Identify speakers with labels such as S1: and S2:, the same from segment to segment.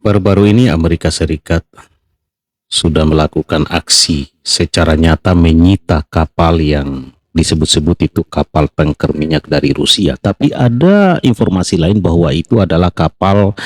S1: Baru-baru ini Amerika Serikat sudah melakukan aksi secara nyata menyita kapal yang disebut-sebut itu kapal tanker minyak dari Rusia. Tapi ada informasi lain bahwa itu adalah kapal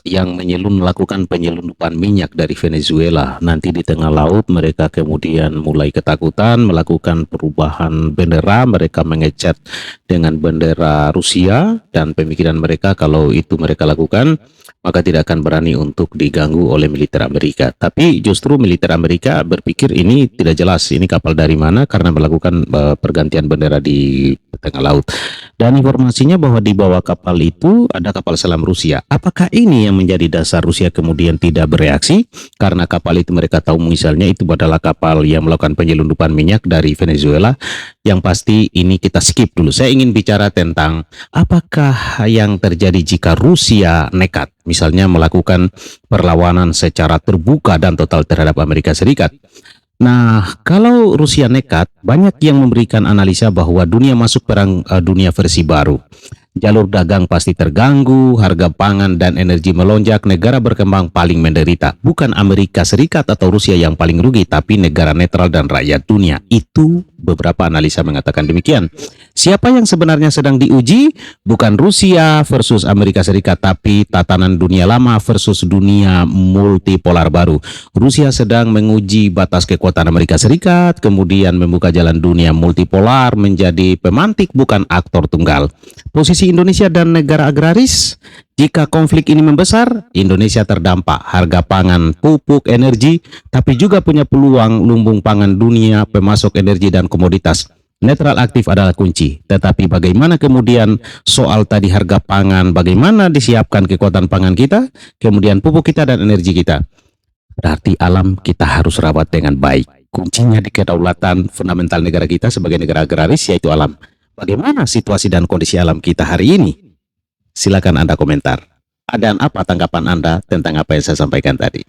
S1: yang melakukan penyelundupan minyak dari Venezuela. Nanti di tengah laut mereka kemudian mulai ketakutan melakukan perubahan bendera, mereka mengecat dengan bendera Rusia, dan pemikiran mereka kalau itu mereka lakukan maka tidak akan berani untuk diganggu oleh militer Amerika. Tapi justru militer Amerika berpikir ini tidak jelas ini kapal dari mana karena melakukan pergantian bendera di tengah laut. Dan informasinya bahwa di bawah kapal itu ada kapal selam Rusia. Apakah ini yang menjadi dasar Rusia kemudian tidak bereaksi? Karena kapal itu mereka tahu misalnya itu adalah kapal yang melakukan penyelundupan minyak dari Venezuela. Yang pasti ini kita skip dulu. Saya ingin bicara tentang apakah yang terjadi jika Rusia nekat, misalnya melakukan perlawanan secara terbuka dan total terhadap Amerika Serikat. Nah, kalau Rusia nekat, banyak yang memberikan analisa bahwa dunia masuk perang dunia versi baru. Jalur dagang pasti terganggu, harga pangan dan energi melonjak, negara berkembang paling menderita. Bukan Amerika Serikat atau Rusia yang paling rugi, tapi negara netral dan rakyat dunia. Itu beberapa analisa mengatakan demikian. Siapa yang sebenarnya sedang diuji? Bukan Rusia versus Amerika Serikat, tapi tatanan dunia lama versus dunia multipolar baru. Rusia sedang menguji batas kekuatan Amerika Serikat, kemudian membuka jalan dunia multipolar menjadi pemantik bukan aktor tunggal. Posisi Indonesia dan negara agraris, jika konflik ini membesar, Indonesia terdampak harga pangan, pupuk, energi, tapi juga punya peluang lumbung pangan dunia, pemasok energi dan komoditas. Netral aktif adalah kunci, tetapi bagaimana kemudian soal tadi harga pangan, bagaimana disiapkan kekuatan pangan kita, kemudian pupuk kita dan energi kita. Berarti alam kita harus rawat dengan baik. Kuncinya di kedaulatan fundamental negara kita sebagai negara agraris, yaitu alam. Bagaimana situasi dan kondisi alam kita hari ini? Silakan Anda komentar. Dan apa tanggapan Anda tentang apa yang saya sampaikan tadi?